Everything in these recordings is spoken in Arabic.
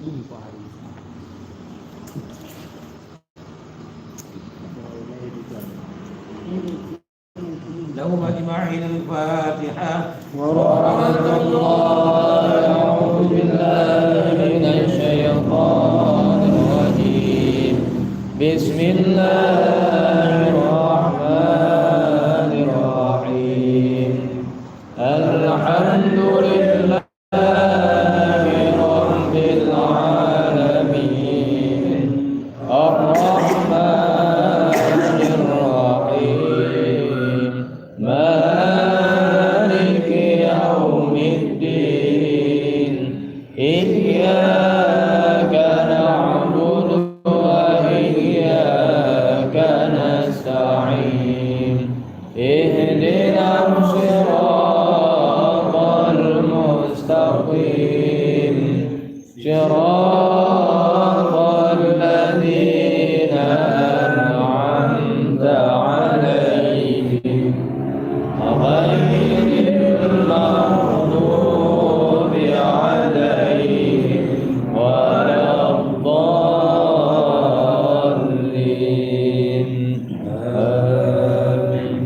لهم أجمعين. الفاتحة. ورحمة الله. أعوذ بالله من الشيطان الرجيم. بسم الله الرحمن الرحيم. الحمد لله رب العالمين. الرحمن الرحيم. مالك يوم الدين. إياك نعبد وإياك نستعين. اهدنا الصراط المستقيم. صراط الذين أنعمت عليهم غير المغضوب عليهم ولا الضالين. آمين.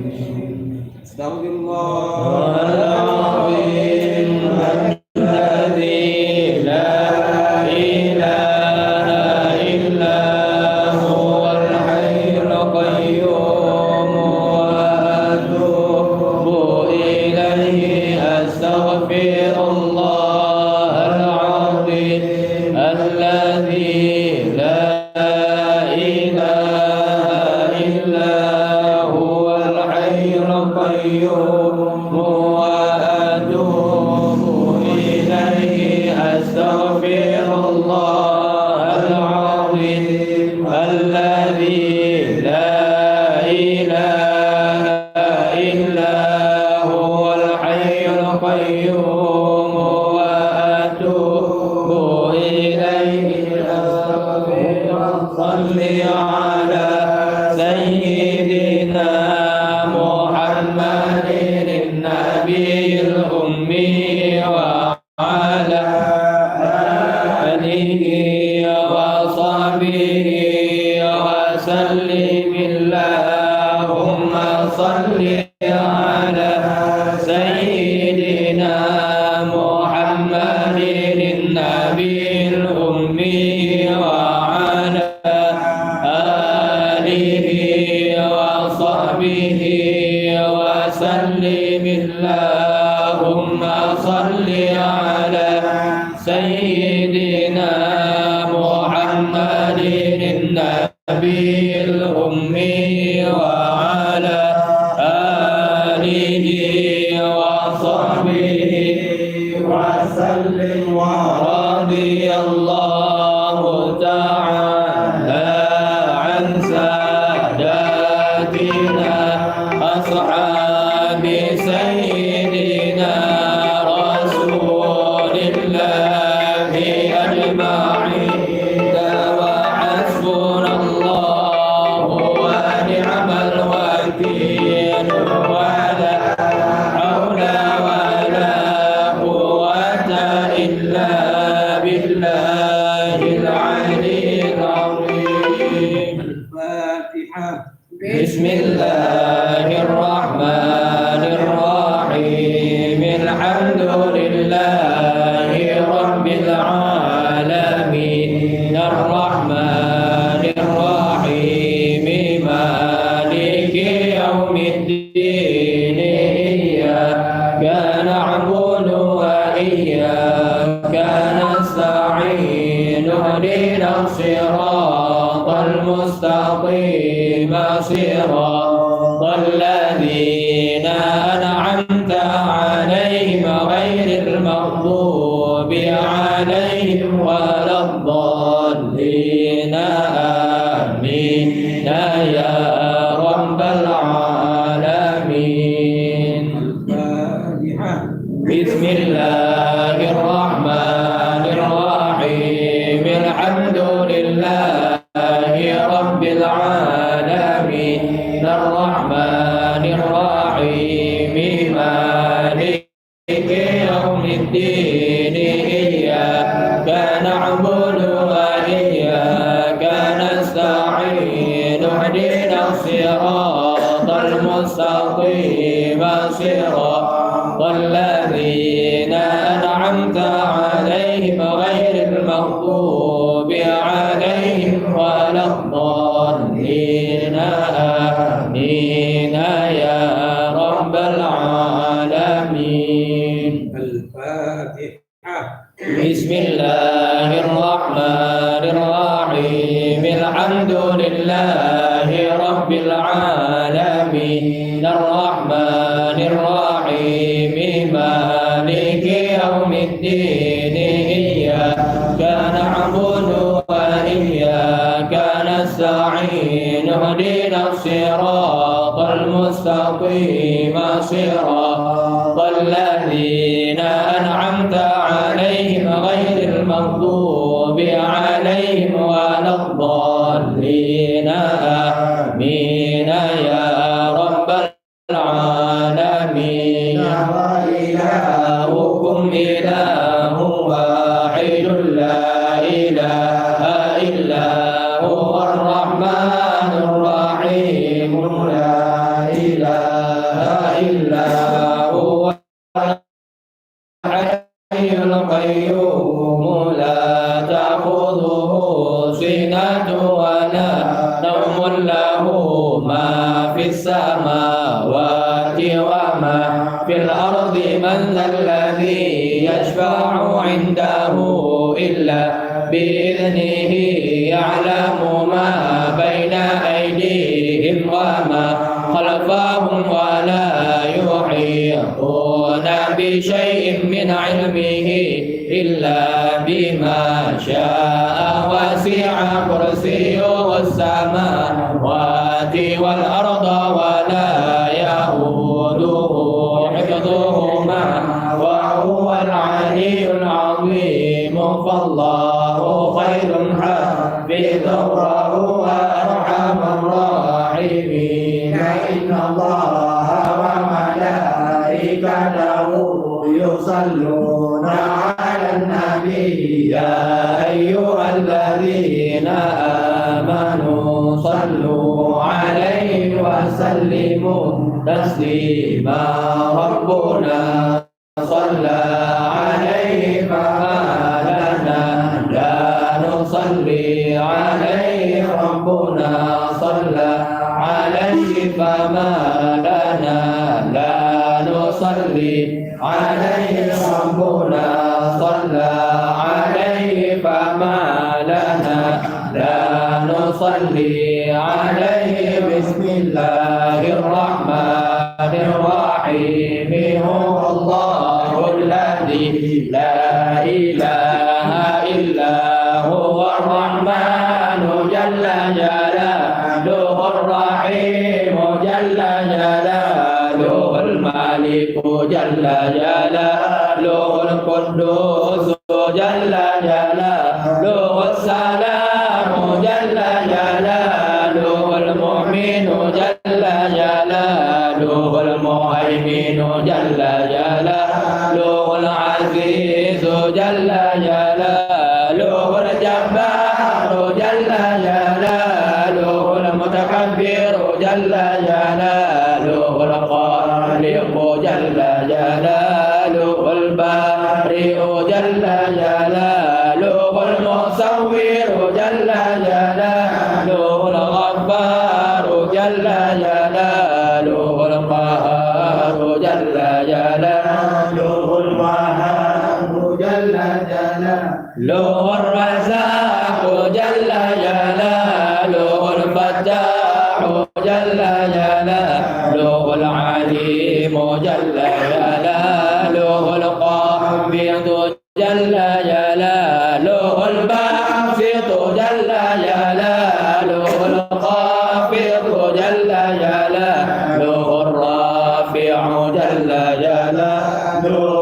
استغفر الله العظيم الذي لا إله إلا هو الحي القيوم وأتوب إليه. أستغفر الله العظيم الذي لا إله إلا هو الحي القيوم وأتوب إليه. أستغفر الله العظيم الذي لا إله إلا هو الحي القيوم وأتوب إليه. صل على سيدنا محمد النبي الأمي وعلى آله وصحبه وسلم. اللهم صل على سيدنا محمد النبي الأمي وعلى آله وصحبه وسلم. اللهم صل على سيدنا محمد النبي الأمي وعلى آله وصحبه وسلم. ورضي الله تعالى عن ساداتنا أصحاب سيدنا رسول الله أجمعين. وحسبنا الله ونعم الوكيل. ولا حول ولا قوة إلا بالله العلي العظيم. الفاتحة. بسم الله الرحمن الرحيم. الحمد لله رب العالمين. الرحمن الرحيم. مالك يوم الدين. إياك نعبد وإياك نستعين. اهدنا الصراط المستقيم. صراط الذين أنعمت عليهم غير المغضوب عليهم ولا الضالين. آمين يا رب العالمين. الفاتحة. بسم الله الرحمن الرحيم. الحمد لله رب العالمين. الرحمن الرحيم. مالك يوم الدين. إياك نعبد عليهم غير المغضوب عليهم ولا الضالين آمين يا رب العالمين. الفاتحة. بسم الله الرحمن الرحيم الحمد لله رب العالمين الرحمن الرحيم مالك يوم الدين إياك نعبد وإياك نستعين اهدنا الصراط المستقيم صراط الذين أنعمت عليهم غير المغضوب عليهم ولا الضالين آمين يا رب العالمين. وإلهكم إله واحد لا إله إلا هو الرحمن الرحيم لا إله إلا هو الحي القيوم لا تأخذه سنة ولا نوم له ما في السماوات وما في الأرض من ذا الذي يشفع عنده إلا بإذنه يعلم ما بين أيديهم وما خلفهم ولا يحيطون بشيء من علمه إلا بما شاء وسع كرسيه السماوات والأرض ولا يؤوده حفظهما وهو العلي العظيم. فالله خير حافظا وهو أرحم الراحمين. إن الله وملائكته يصلون على النبي يا أيها الذين آمنوا صلوا عليه وسلموا تسليما. ربنا صلى عليه فما لنا لا نصلي عليه. ربنا صلى عليه فما لنا لا نصلي عليه. ربنا صلى عليه فما لنا لا نصلي عليه. بسم الله الرحمن الرحيم. هو الله الذي لا إله إلا هو الرحمن جل جلاله الرحيم جل جلاله الملك جل جلاله القدوس جل جلاله السلام جل جلاله المؤمن جل جلاله المهيمن جل جلاله العزيز جل جلاله الجبار جل جلاله المتكبر جل جلاله الخالق جل جلاله البارئ جل جلاله المصور جل جلاله الغفار جل جلاله القهار جل جلاله الوهاب جل جلاله الرزاق جل جلاله الفتاح جل جلاله العليم جل جلاله القابض جل جلاله الباسط جل جلاله الخافض جل جلاله الرافع جل جلاله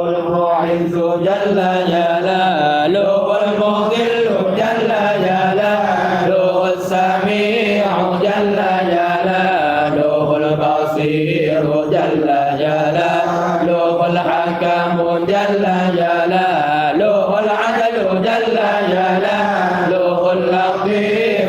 المعز جل جلاله المذل جل جلاله السميع جل جلاله البصير جل جلاله الحكم جل جلاله العدل جل جلاله اللطيف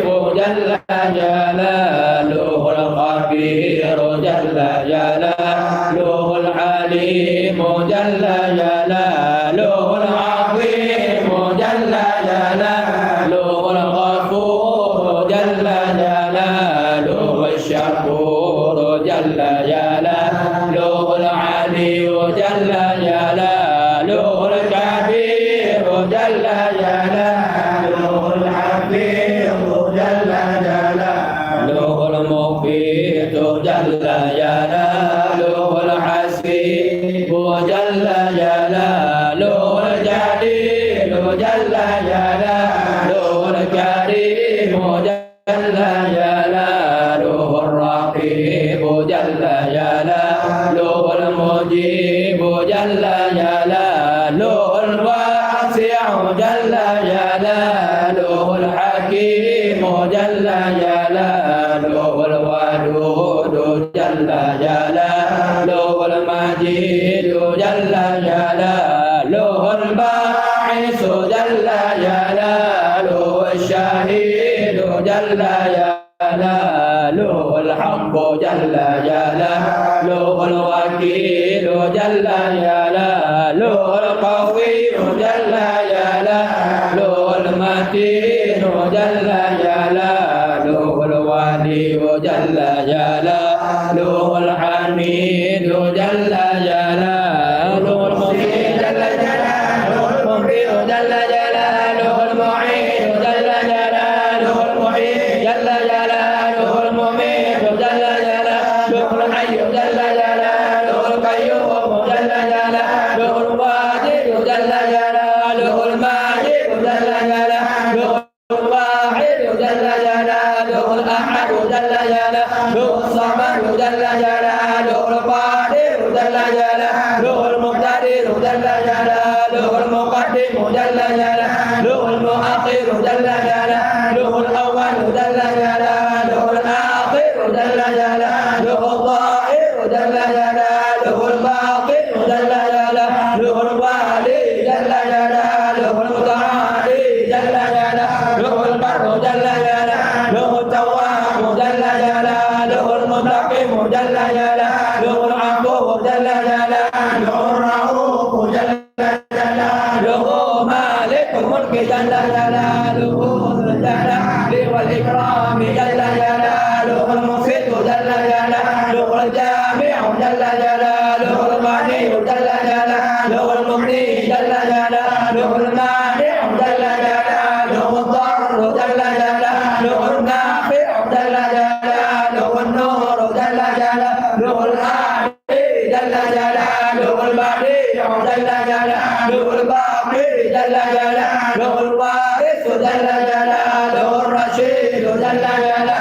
جل جلاله الحفيظ جل جلاله المفيد جل جلاله الحسيب جل جلاله الجليل جل جلاله الكريم جل جلاله الرقيب جل جلاله المجيب جل جلاله الواسع جل جلاله الحكيم جل جلاله الودود جل جلاله المجيد جل جلاله الباعث جل جلاله الشهيد جل جلاله الحق جل جلاله الوكيل جل جلاله القوي جل جلاله المتين جل جلاله الولي جل جلاله الحميد جل جلاله المبين جل جلاله المبين جل جلاله المعين جل جلاله المحيي جل جلاله المميت جل جلاله الحي جل جلاله القيوم جل جلاله الواجد جل جلاله الماجد جل جلاله الواحد جل جلاله الأحد جل جلاله الصمد جل جلاله القادر جل جلاله المقتدر جل جلاله المقدم جل جلاله المؤخر جل جلاله الأول جل جلاله الآخر جل جلاله الظاهر جل جلاله الباطن جل جلاله الوالي جل جلاله المتعالي جل جلاله البر جل جلاله التواب جل جلاله المنتقم جل جلاله العفو جل جلاله الرؤوف جل جلاله مالك الملك جل جلاله ذو الجلال والإكرام جل جلاله المفيد جل جلاله الجامع جل جلاله الغني جل جلاله المغني جل جلاله المانع جل جلاله الضر جل جلاله النافع جل جلاله النور جل جلاله الهادي جل جلاله البديع جل جلاله الباقي جل جلاله الوارث جل جلاله الرشيد جل جلاله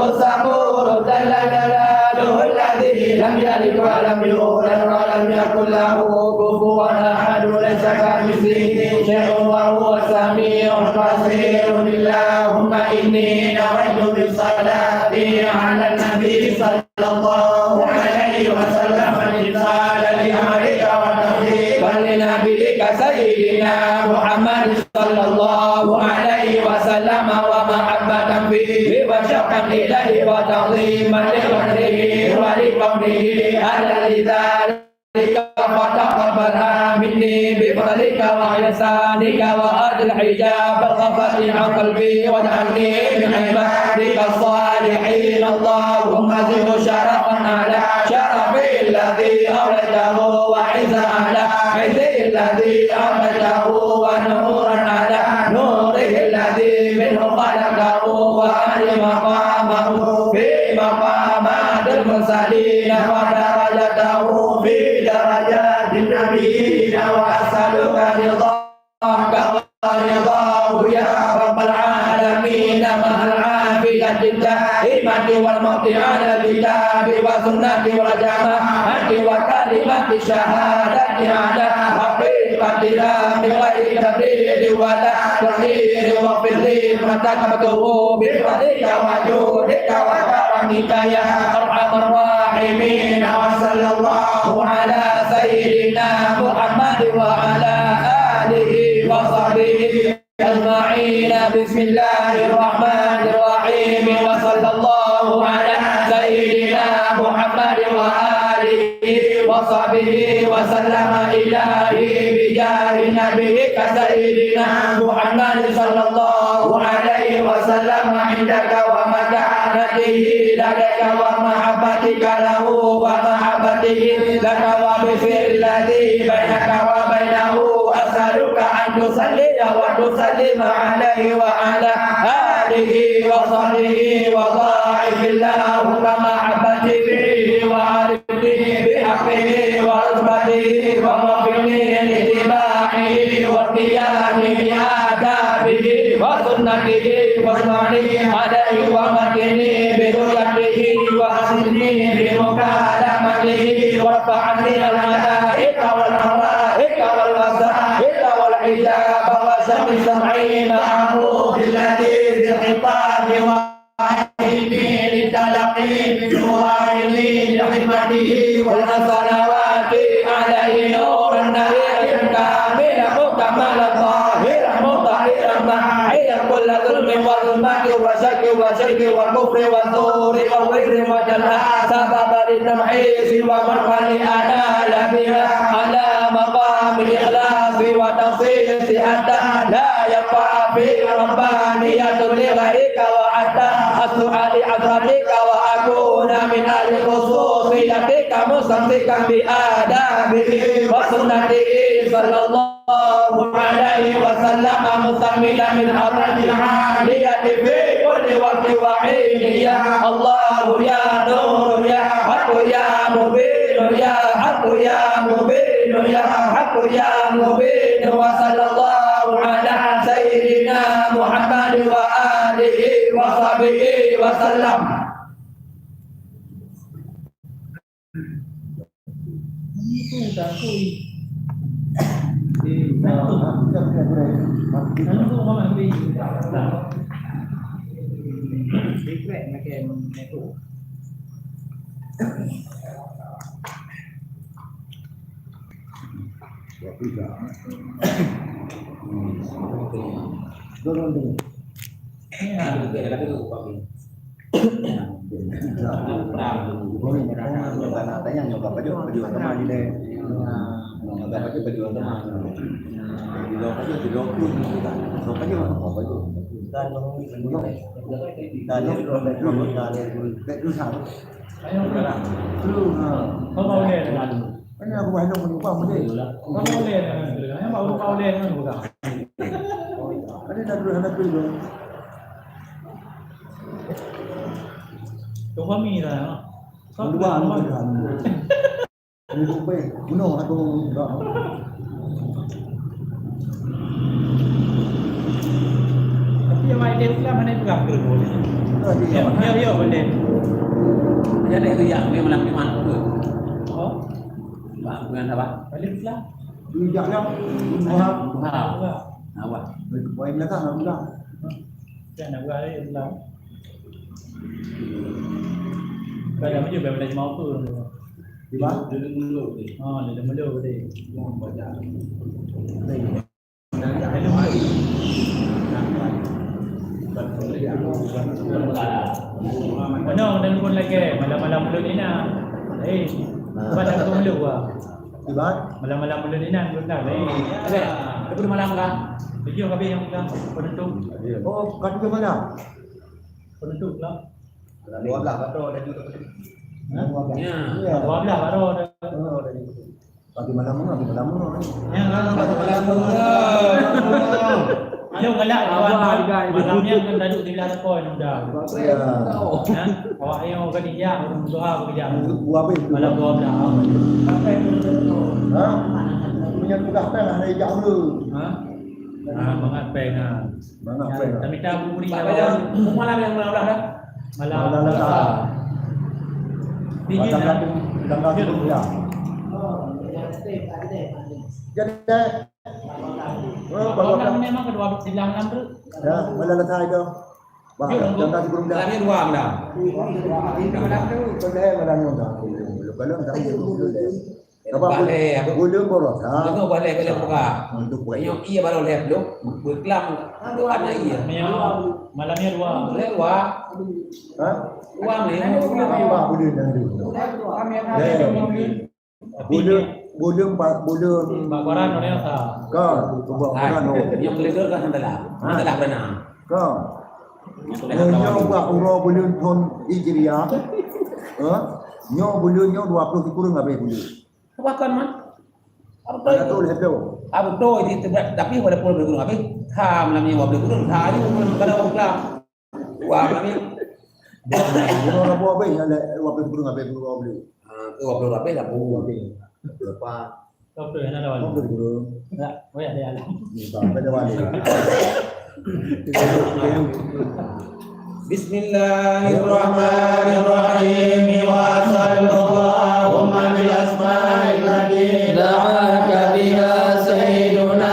الصبور جل جلاله الذي لم يلد ولم يولد ولم يكن له كفوا احد ليس كمثله شيء وهو السميع البصير. اللهم اني نويت بالصلاه على النبي صلى الله عليه وسلم الامتثال لامرك وتوفيقا لنبيك سيدنا محمد صلى الله عليه وسلم ومحبة فيه وشوقا إليه وتعظيما لقدره ولقوله على لذلك فتقبلها مني بفضلك وإحسانك وأرض الحجاب الغفر عن قلبي واجعلني من عبادك الصالحين. اللهم زد شرفا على شرفي الذي أولده وعزا على عزه الذي أولده ونورا على نوره الذي منه خلقه وأهل مقامه في مقامات المرسلين ودرجته في درجات النبيين وأسألك رضاك ورضاه يا رب العالمين مع العافية الدائمة والموت على الكتاب والسنة والجماعة وكلمة الشهادة على حقيقة لا بغير تبرير ولا تغيير واغفر لي ما كتبته بفضلك وجودك وكرمك يا أرحم الراحمين. وصلى الله على سيدنا محمد وعلى آله وصحبه أجمعين. بسم الله الرحمن الرحيم. وصلى الله على سيدنا محمد وآله وصحبه وسلم. إلهي بجاه نبيك سيدنا محمد صلى الله عليه وسلم عندك ومكانته لديك ومحبتك له ومحبته لك وبفعل الذي بينك وبينه as'aluka an tusalli wa tusallim alaihi wa ala alihi wa sahbihi wa dha'ifillahu kama abadi bihi wa arifni bihaqihi wa azbatihi wa mafini litiba'ihi wa qiyami bi'adabihi wa sunnatihi wa sunnatihi alaihi wa matini biruyatihi wa hasini bimukalamatihi wa fa'ani al-malaika wal malaika wal wasaika wal hijab wa sami sam'i ma'ahu billati bi'itabi wa aini litalaqi bi'uwaili lihimatihi wal salawati alaihi nuran nariyan kamil mukamal zahir mutahiran ma'ayya kulla zulmi wa zulmati wa syaki wa syirki wa kufri wa zuri wa wizri wa jalha sababa litamhisi wa marfali anala biha ala maqami ikhlasi wa tafsisi hatta la yafa'a fi rabbaniyatul li ghairika wa hatta as'ali azratika wa akuna min ahli khususiyatika musamsikan bi adabihi wa sunnatihi sallallahu alaihi wa sallam mustamila min hadratil aliyati fi kulli waqti wa hini ya Allah ya Nur ya Haqq ya Mubin ya Haqq ya Mubin ya Haqq ya Mubin wa sallallahu ala sayyidina Muhammad wa alihi wa sahbihi wa sallam. Tunggu kami lah. Dua kan. Ini lupa. Gunung aku enggak. Tapi yang main dia mana pegang ke boleh. Ya boleh. Jadi itu yang dia melaki mantu. Oh, Pak, bukan apa? balik lah. Jangan. Awak. Baik belakang alhamdulillah. Jangan nak balik lah. Kalau macam belajar mau tu. Di mana? Oh, dia melu dia. Mana dan pun lagi malam-malam melu ni nak. Pada aku melu ah. Di mana? Malam-malam melu ni nak dah. Okey, tapi malam lah. Video kami yang pegang penentu. Oh, kat juga mana? Penentu lah. 12 baru dah juga. Ya. Bawa belah baru dah. Pagi malam mana? Yang kalau Malam Ayo galak malamnya kan duduk di belakang poin dah. Ya. Awak ayo ke dia doa bekerja. Buat apa? Malam 12. Ha? Punya tugas apa lah dari jauh dulu. Ha? Bangat peng ah. Mana apa? Kami tahu buri malam yang malam dah. malam lah. Tinggi Tanggal ya. Jadi kalau memang kedua di belakang tu. ya, malam letak itu. Bah, tanggal sebelum dah. Malam ni dua malam. Malam tu boleh malam tu dah. Kalau tak dulu deh. Apa Balik aku. boleh boros. Ha. Tengok balik balik buka. Untuk buat. Yang iya baru lep lu. Berkelam. Dua anak iya. Malamnya dua. Boleh dua. Ha? Dua ni. Apa boleh dah dulu. Boleh Mbak Koran orang tak. kan buat orang Yang boleh dulu kan hantalah. Hantalah benar. kan nyo buat orang boleh ton Hijriah nyo boleh nyo 20 kurang apa boleh Apa kan man? Apa ada tu lihat tu betul itu tapi pada pulau gunung apa tham namanya wabil gunung tadi pada orang wah namanya Gunung Rabu apa ya? Wabil gunung apa? Gunung Rabu. wabil apa lah bu Lepas. Oke, ada lawan. Wabil gunung. Enggak, oh ya ada alam. Sampai dewan ini. Bismillahirrahmanirrahim wa sallallahu bil asma'il lati da'aka biha sayyiduna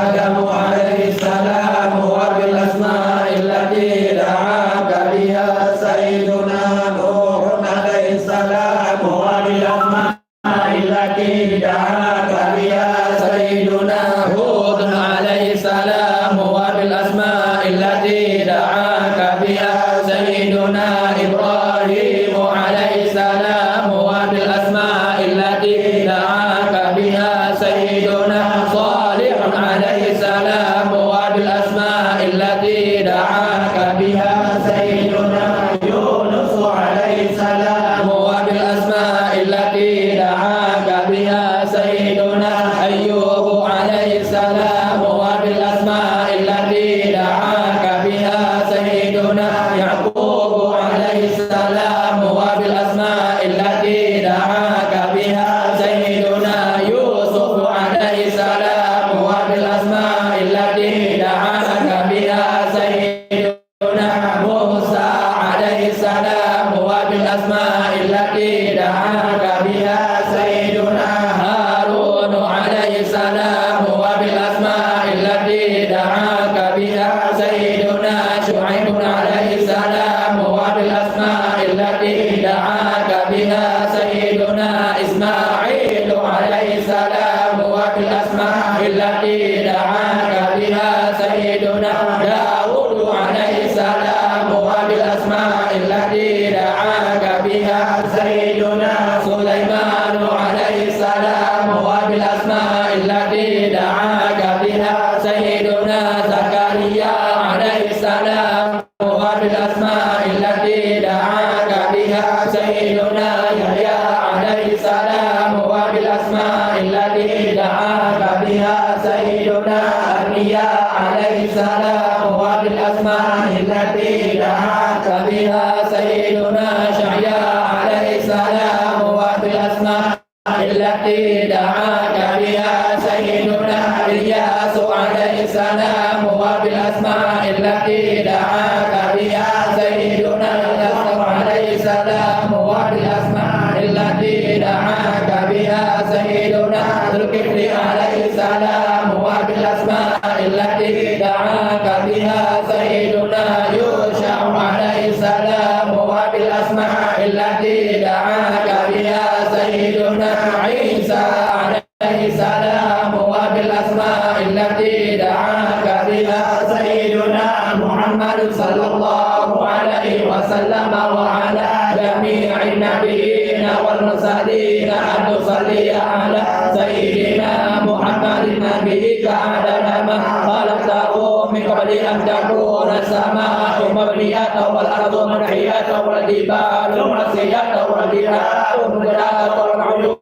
Adam alaihi salam wa bil asma'il lati da'aka biha sayyiduna Nuh alaihi salam wa bil asma'il lati da'aka biha sayyiduna Hud alaihi salam wa bil asma'il lati da'aka biha سيدنا إبراهيم عليه السلام وبالأسماء التي دعاك بها سيدنا صالح عليه السلام وبالأسماء التي دعاك بها سيدنا يونس عليه السلام وبالأسماء التي دعاك بها سيدنا أيوب عليه السلام وبالأسماء التي دعاك بها سيدنا يعقوب عليه السلام وبالأسماء التي دعاك بها سيدنا يوسف عليه السلام وبالأسماء التي دعاك بها سيدنا موسى عليه السلام وبالأسماء التي دعاك بها سيدنا هارون عليه السلام وبالأسماء التي دعاك بها سيدنا شعيب عليه السلام وبالأسماء التي دعاك بها سيدنا إسماعيل عليه السلام وبالأسماء التي دعاك بها سيدنا داود عليه السلام وبالأسماء التي دعاك بها سيدنا سليمان عليه السلام وبالأسماء التي دعاك بها سيدنا زكريا عليه السلام وبالأسماء التي دعاك بها سيدنا يحيى عليه السلام وبالأسماء التي دعاك بها سيدنا أرميا عليه السلام وبالأسماء التي دعاك بها سيدنا شعيا عليه السلام وبالأسماء التي دعاك بها سيدنا إلياس عليه السلام وبالأسماء التي دعاك بها سيدنا ياسر عليه السلام وبالأسماء التي دعاك بها سيدنا ذو الكفل عليه السلام وبالأسماء التي دعاك بها سيدنا يوشع عليه السلام وبالأسماء التي دعاك بها سيدنا عيسى عليه السلام وبالأسماء التي دعاك بها سيدنا محمد صلى الله عليه وسلم وعلى جميع النبيين والمرسلين أن تصلي على سيدنا محمد نبيك عدد ما خلقته من قبل أن تكون السماء مبنية والأرض منحية والجبال مرسية والبحار مجرات والعيون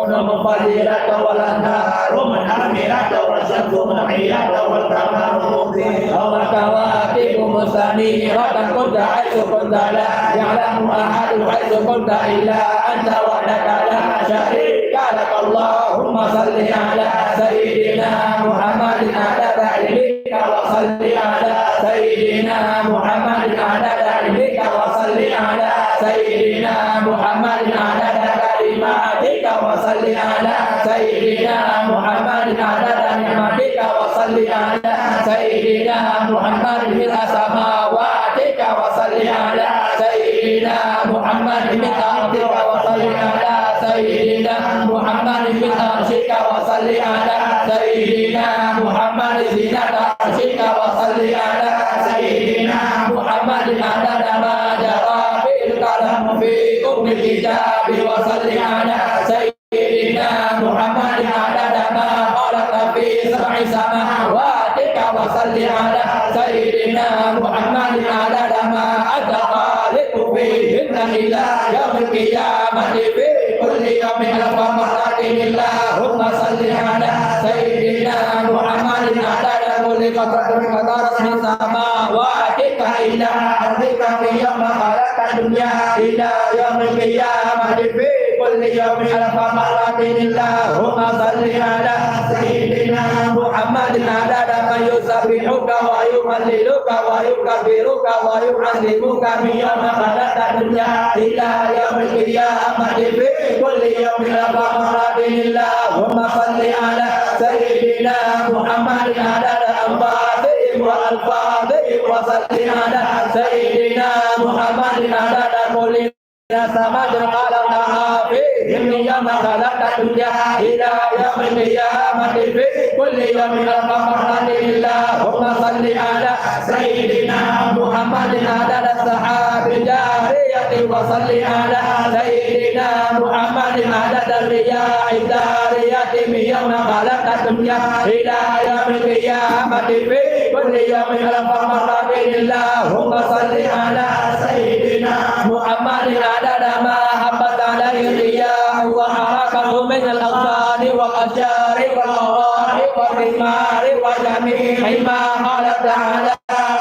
منفجرة والأنهار منهمرة والشمس محية والقمر مضيء والكواكب مستنيرة كنت حيث كنت لا يعلم أحد حيث كنت إلا أنت وحدك لا شريك لك اللهم صل على سيدنا محمد عدد علمك وصل على سيدنا محمد عدد علمك وصل على سيدنا محمد عدد كلماتك وصل على سيدنا محمد عدد نعمتك وصل على سيدنا محمد من سماواتك وصل على سيدنا محمد من أرضك وصل على سيدنا محمد من عرشك وصل على سيدنا محمد زينة عرشك وصل على سيدنا محمد عدد ما جرى في القلم في أم الكتاب وصل على سيدنا محمد عدد ما خلق في سبع سماواتك وصل على سيدنا محمد عدد ما أنت خالق فيهن إلى يوم القيامة في كل يوم ألف مرة اللهم صل على سيدنا محمد عدد كل قطرة قطرة من سماواتك إلى أرضك في يوم خلقت الدنيا إلى يوم القيامة في كل يوم ألف مرة اللهم صل على سيدنا محمد عدد من يسبحك ويهللك ويكبرك ويعظمك من يوم خلقت الدنيا إلى يوم القيامة في كل يوم ألف مرة اللهم صل على سيدنا محمد عدد أنفاسهم وألفاظهم وصل على سيدنا محمد عدد كل سماد خلقها فيهم يوم خلقت الدنيا إلى يوم القيامة في كل يوم ألف مرة اللهم صل على سيدنا محمد عدد السحاب الجارية وصل على سيدنا محمد عدد الرياح الجارية من يوم خلقت الدنيا إلى يوم القيامة في كل يوم ألف مرة اللهم صل على سيدنا محمد عدد ما هبت عليه الرياح وحركته من الأغصان والأشجار والمواد والثمار وجميع ما خلقت على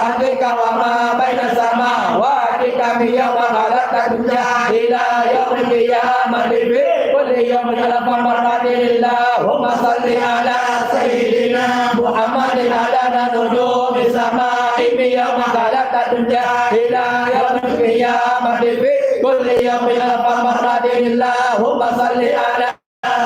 أرضك وما بين سماواتك من يوم خلقت الدنيا إلى يوم القيامة في كل يوم ألف مرة اللهم صل على سيدنا محمد عدد نجوم السماء من يوم خلقت الدنيا إلى يوم القيامة في كل يوم ألف مرة اللهم صل على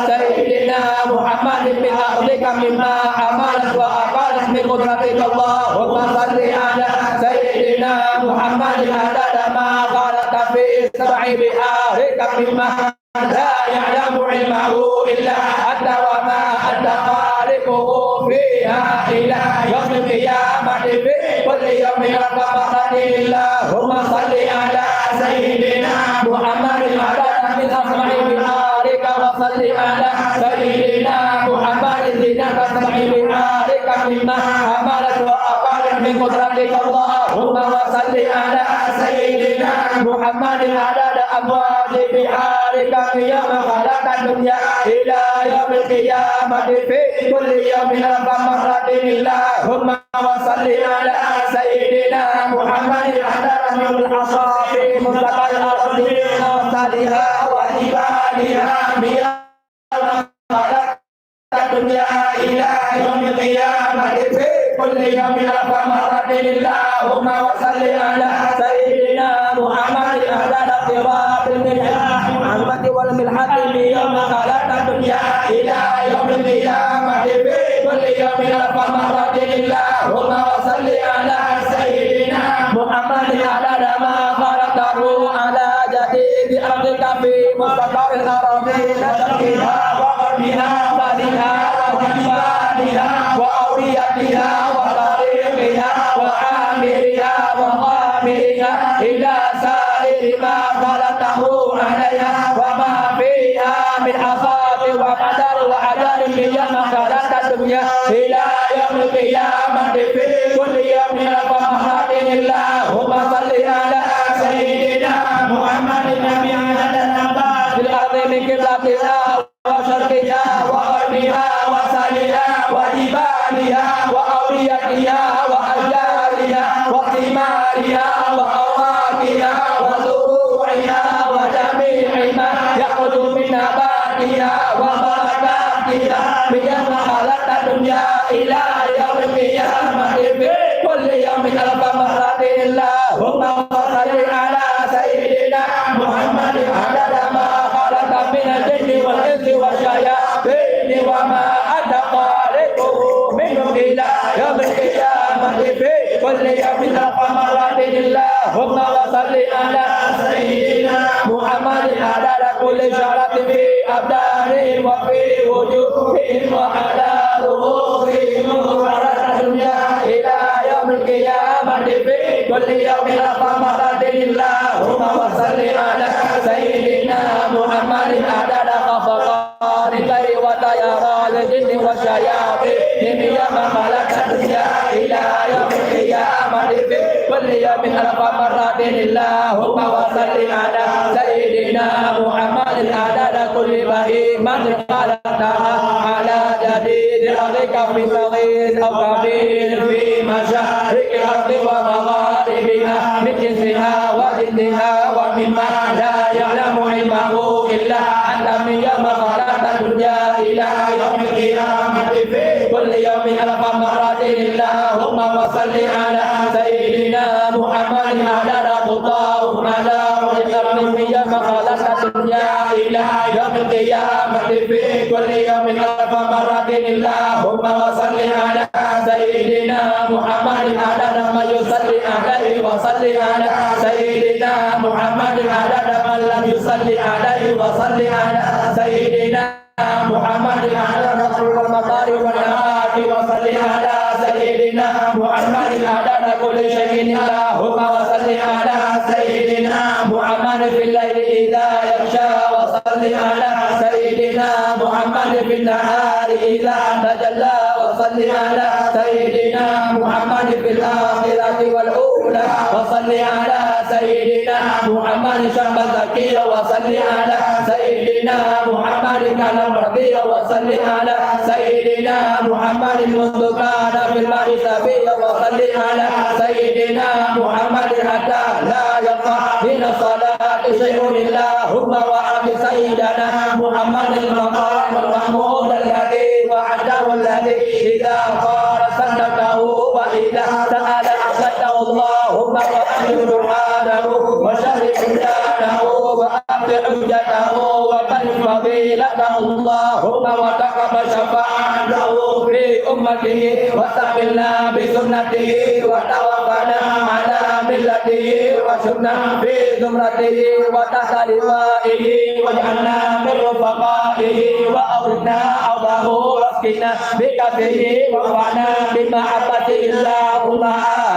سيدنا محمد من أرضك مما عملت وأقالت من قدرتك اللهم صل على سيدنا محمد عدد ما خلقت في سبع بحارك مما لا يعلم علمه إلا أنت وما أنت خالقه فيها إلى يوم القيامة في كل يوم ألف مرة اللهم صل على سيدنا محمد عدد من أسمع بحارك وصل على سيدنا محمد زينة سبع بحارك مما عملت وأقالت من قدرتك اللهم وصل على سيدنا محمد عدد أبواب بحارك من يوم خلقت الدنيا إلى يوم القيامة في كل يوم ألف مرة اللهم وصل على سيدنا محمد عدد من الحصى في مستقى الأرض وصالها وجبالها من خلقت الدنيا إلى يوم القيامة في كل يوم ألف مرة اللهم وصل على سيدنا محمد عدد قراب الملح والمحبة والملحة من يوم خلقت الدنيا إلى يوم القيامة في كل يوم ألف مرة اللهم وصل على سيدنا محمد عدد ما خلقته على جديد أرضك في مستقر الأراضين شرقها وغربها بدها وجبالها وأوديتها وطريقها وعامرها وغامرها إلى سائر ما خلقه عليها وما فيها من أخاف وقدر وعدل من يوم خلقت الدنيا إلى يوم القيامة في كل يوم ألف مرة اللهم صل على سيدنا محمد النبي عدد الأنباء في الأرض من قبلتها وشرقها وغربها وسائلها وجبالها وأوديتها وأشجارها وثمارها وأوراقها وزروعها وجميع ما يخرج من نباتها وبركاتها من يوم خلقت الدنيا إلى يوم القيامة في كل يوم ألف مرة اللهم صل على سيدنا محمد عدد ما خلق من الجن والإنس والشياطين وما أنت خالقه منهم إلى يوم القيامة في كل يوم ألف مرة اللهم صل على سيدنا محمد عدد كل شرط في أبدانهم وفي وجوههم وعلى ظهورهم وعلى الدنيا إلى يوم القيامة في كل يوم ألف مرة اللهم صل على سيدنا محمد عدد خفقان الطير وطيران الجن والشياطين يوم خلقت الدنيا إلى يوم القيامة في كل يوم ألف مرة اللهم صل على سيدنا سيدنا محمد عدد كل بهيمة خلقتها على جديد أرضك في صغير أو كبير في مشارق الأرض ومغاربها من جنسها وجنسها ومما لا يعلم علمه إلا أنت من يوم خلقت الدنيا إلى يوم القيامة في كل يوم ألف مرة اللهم وصل على سيدنا محمد عدد خطاه على وجه من يوم خلقت الدنيا إلى يوم القيامة في كل يوم ألف مرة اللهم وصل على سيدنا محمد عدد ما يصلي عليه وصل على سيدنا محمد عدد من لم يصلي عليه وصل على سيدنا محمد عدد كل المطار والنهار وصل على سيدنا محمد عدد كل شيء اللهم وصل على سيدنا محمد في الليل إذا يغشى وصل على سيدنا محمد في النهار إذا تجلى وصل على سيدنا محمد في الآخرة والأولى وصل على سيدنا محمد شاب زكي وصل على سيدنا محمد كلام ربي وصل على سيدنا محمد منذ كان في الماء سبيا وصل على سيدنا محمد حتى لا يبقى من الصلاة شيء اللهم وعد سيدنا محمد المقام المحمود الذي وعده الذي إذا قال صدقه وإذا سأل أعطته اللهم وأجر دعاءه وشرف دانه وأبدع حجته وقل فضيلته اللهم وتقبل شفاعته في أمته واستقبلنا بسنته وتوفنا على ملته وشرنا في زمرته وتحت لوائه واجعلنا من رفقائه وأوردنا أرضه واسقنا بكفه وارفعنا بمحبته اللهم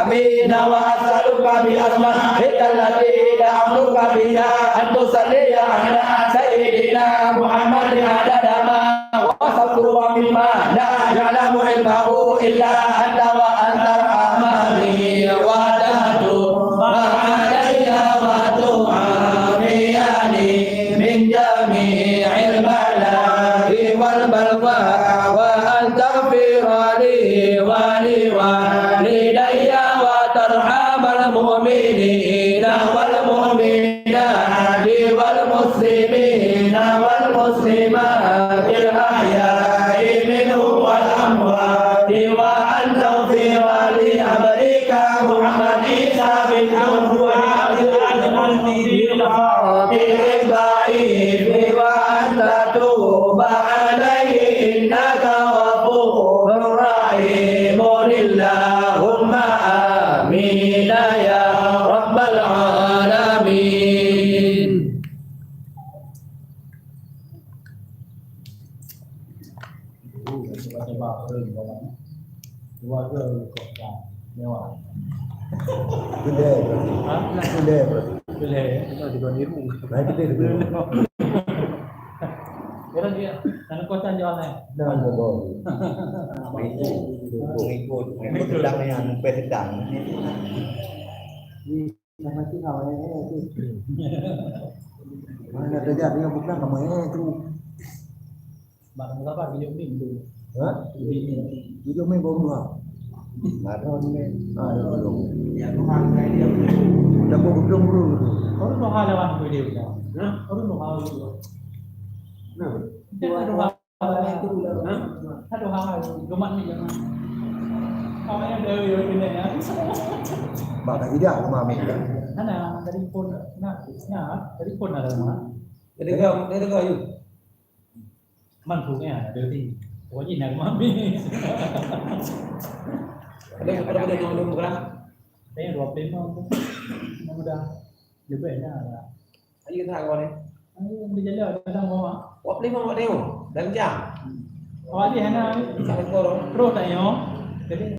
آمين وأسألك بأسمائك التي دعوتك بها أن تصلي على سيدنا محمد عدد ما وصفت ومما لا يعلم علمه إلا أنت وأنت الرحمن وأنت ما علي وتعافيني من جميع البلاء والبلوى وأن تغفر لي ولوالدي وترحم المؤمنين والمؤمنات والمسلمين والمسلمات الأحياء منهم والأموات وأن تغفر لأمريك محمد عيسى بن عبد الضعيف وأن تتوب عليه إنك غفور رحيم اللهم آمين يا رب العالمين. Gede berarti. Gede berarti. Nah, gede gede. Orang dia, karena kosan jualnya. Nah, bodoh. Ngikut sedang yang sedang. Sama sih awalnya itu. Mana ada jadi yang bukan namanya itu. Barang apa video minggu? Hah? Video main bomba. Baru ni. Belum. Ya Tuhan saya dia. Dah belum. Orang tu halawan video dah. Orang tu halawan video. Nah, Itu Aduh hal gemak ni jangan. Kau yang dari ini ya. Mak tak tidak rumah ambil kan. Mana dari pun nak dari pun ada mana. Dia dengar you. มันถูกเนี่ยเดี๋ยวที่โอ้ยหนักมากพี่ Ada yang berapa? เป็นรวบเป็นมั้งธรรมดาเดี๋ยวไปหน้าละ Ayo kita kawan ni. ไอ้มันจะเลือกได้มั้งวะ Wap lima wap dia. Dalam jam. เอาไว้ที่หน้า Sampai korong. โรคไหนเนาะเดี๋ยว